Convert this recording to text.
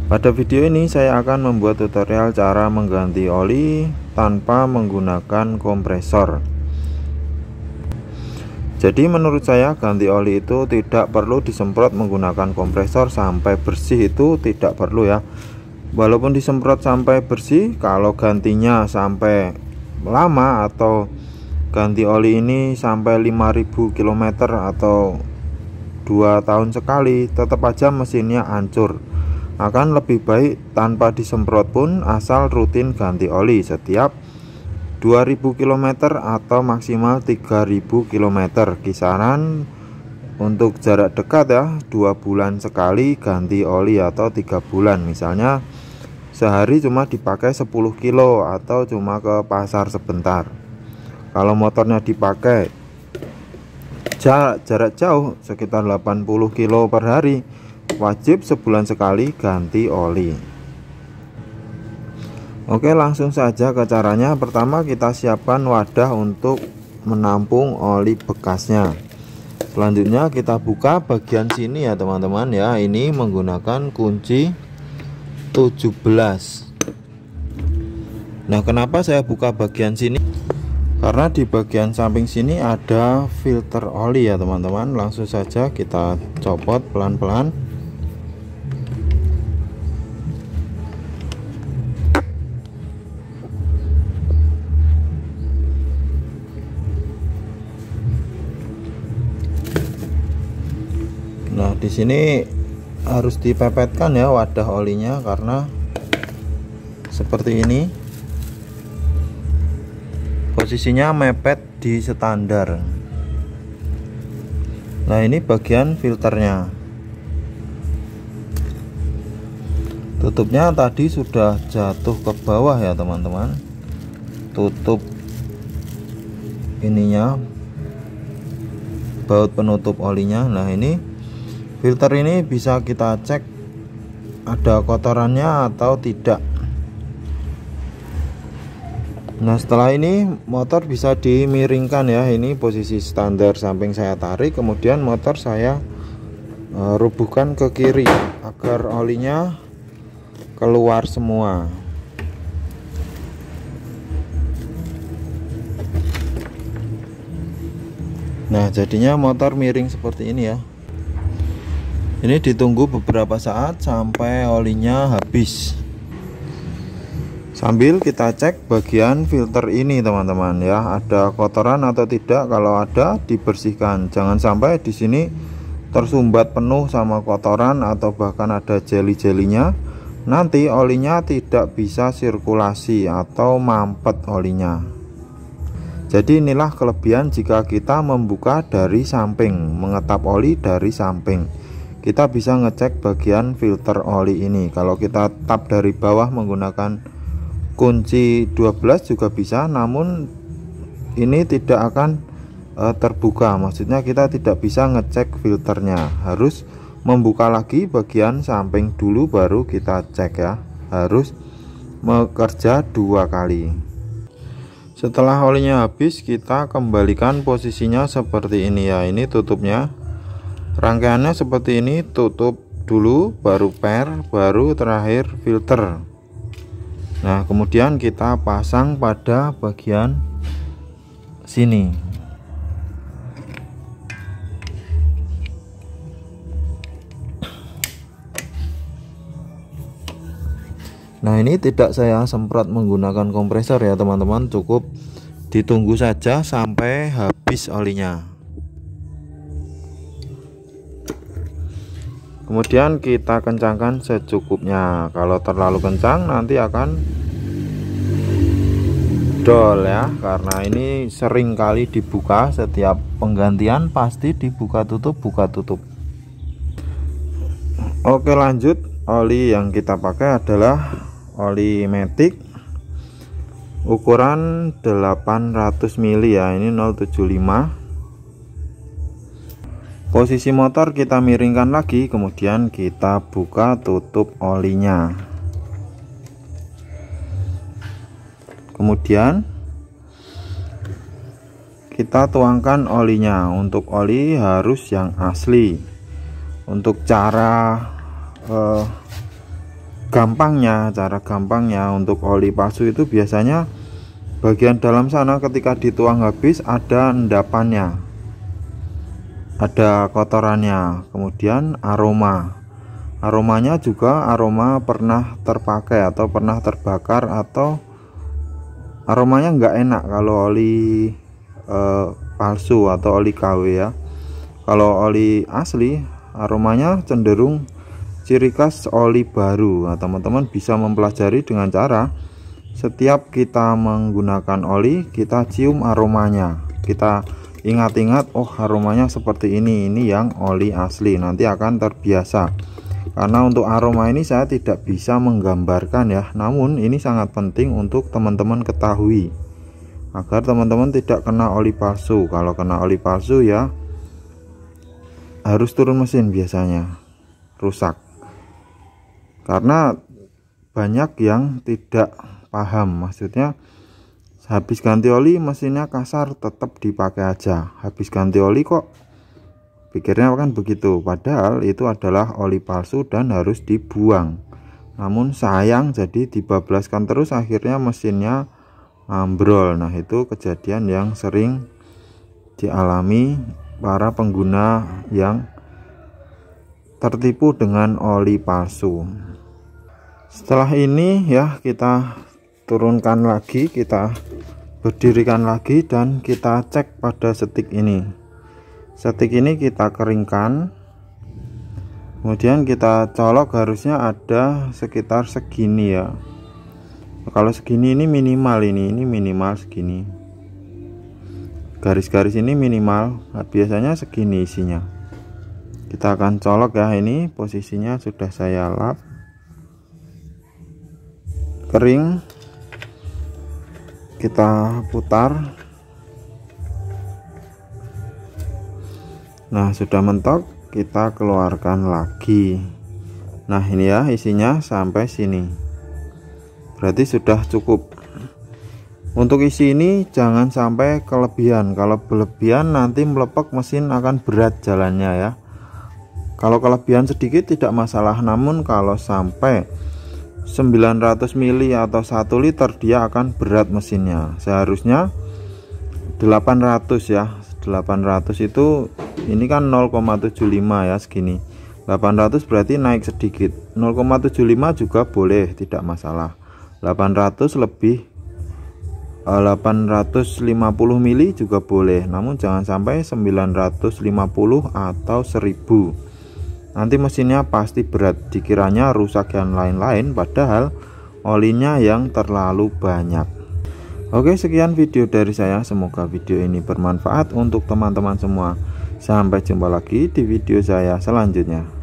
Pada video ini saya akan membuat tutorial cara mengganti oli tanpa menggunakan kompresor. Jadi menurut saya ganti oli itu tidak perlu disemprot menggunakan kompresor sampai bersih, itu tidak perlu ya. Walaupun disemprot sampai bersih, kalau gantinya sampai lama atau ganti oli ini sampai 5000 km atau 2 tahun sekali, tetap aja mesinnya hancur. Akan lebih baik tanpa disemprot pun, asal rutin ganti oli setiap 2000 km atau maksimal 3000 km. Kisaran untuk jarak dekat ya, 2 bulan sekali ganti oli atau 3 bulan. Misalnya sehari cuma dipakai 10 kilo atau cuma ke pasar sebentar. Kalau motornya dipakai jarak jauh sekitar 80 kilo per hari, wajib sebulan sekali ganti oli. Oke, langsung saja ke caranya. Pertama kita siapkan wadah untuk menampung oli bekasnya. Selanjutnya kita buka bagian sini ya teman-teman ya. Ini menggunakan kunci 17. Nah, kenapa saya buka bagian sini? Karena di bagian samping sini ada filter oli ya teman-teman. Langsung saja kita copot pelan-pelan. Nah, di sini harus dipepetkan ya wadah olinya, karena seperti ini posisinya mepet di standar. Nah, ini bagian filternya. Tutupnya tadi sudah jatuh ke bawah ya teman-teman. Tutup ininya, baut penutup olinya. Nah, ini filter ini bisa kita cek ada kotorannya atau tidak. Nah, setelah ini motor bisa dimiringkan ya. Ini posisi standar samping saya tarik, kemudian motor saya rubuhkan ke kiri agar olinya keluar semua. Nah, jadinya motor miring seperti ini ya. Ini ditunggu beberapa saat sampai olinya habis. Sambil kita cek bagian filter ini teman-teman ya, ada kotoran atau tidak. Kalau ada, dibersihkan. Jangan sampai di sini tersumbat penuh sama kotoran atau bahkan ada jeli-jelinya. Nanti olinya tidak bisa sirkulasi atau mampet olinya. Jadi inilah kelebihan jika kita membuka dari samping, mengetap oli dari samping. Kita bisa ngecek bagian filter oli ini. Kalau kita tap dari bawah menggunakan kunci 12 juga bisa, namun ini tidak akan terbuka. Maksudnya kita tidak bisa ngecek filternya, harus membuka lagi bagian samping dulu baru kita cek ya. Harus bekerja 2 kali. Setelah olinya habis, kita kembalikan posisinya seperti ini ya. Ini tutupnya, rangkaiannya seperti ini. Tutup dulu, baru per, baru terakhir filter. Nah, kemudian kita pasang pada bagian sini. Nah, ini tidak saya semprot menggunakan kompresor ya teman-teman, cukup ditunggu saja sampai habis olinya. Kemudian kita kencangkan secukupnya. Kalau terlalu kencang nanti akan dol ya, karena ini sering kali dibuka. Setiap penggantian pasti dibuka tutup, buka tutup. Oke, lanjut. Oli yang kita pakai adalah oli Matic ukuran 800 mili ya. Ini 075. Posisi motor kita miringkan lagi, kemudian kita buka tutup olinya. Kemudian kita tuangkan olinya. Untuk oli harus yang asli. Untuk cara cara gampangnya untuk oli palsu itu biasanya bagian dalam sana ketika dituang habis ada endapannya, ada kotorannya, kemudian aromanya juga aroma pernah terpakai atau pernah terbakar, atau aromanya nggak enak kalau oli palsu atau oli KW ya. Kalau oli asli aromanya cenderung ciri khas oli baru. Nah, teman-teman bisa mempelajari dengan cara setiap kita menggunakan oli kita cium aromanya, kita ingat-ingat, oh aromanya seperti ini yang oli asli. Nanti akan terbiasa. Karena untuk aroma ini saya tidak bisa menggambarkan ya, namun ini sangat penting untuk teman-teman ketahui agar teman-teman tidak kena oli palsu. Kalau kena oli palsu ya harus turun mesin, biasanya rusak. Karena banyak yang tidak paham, maksudnya habis ganti oli mesinnya kasar, tetap dipakai aja. Habis ganti oli kok pikirnya kan begitu, padahal itu adalah oli palsu dan harus dibuang. Namun sayang, jadi dibablaskan terus, akhirnya mesinnya ambrol. Nah, itu kejadian yang sering dialami para pengguna yang tertipu dengan oli palsu. Setelah ini ya kita turunkan lagi, kita berdirikan lagi dan kita cek pada setik ini. Setik ini kita keringkan, kemudian kita colok, harusnya ada sekitar segini ya. Kalau segini ini minimal, ini minimal segini. Garis-garis ini minimal, biasanya segini isinya. Kita akan colok ya, ini posisinya sudah saya lap. Kering, kita putar. Nah, sudah mentok, kita keluarkan lagi. Nah, ini ya isinya sampai sini, berarti sudah cukup. Untuk isi ini jangan sampai kelebihan. Kalau berlebihan nanti melepek, mesin akan berat jalannya ya. Kalau kelebihan sedikit tidak masalah, namun kalau sampai 900 mili atau 1 liter dia akan berat mesinnya. Seharusnya 800 ya. 800 itu ini kan 0,75 ya, segini. 800 berarti naik sedikit. 0,75 juga boleh, tidak masalah. 800 lebih 850 mili juga boleh, namun jangan sampai 950 atau 1000. Nanti mesinnya pasti berat, dikiranya rusak dan lain-lain, padahal olinya yang terlalu banyak. Oke, sekian video dari saya, semoga video ini bermanfaat untuk teman-teman semua. Sampai jumpa lagi di video saya selanjutnya.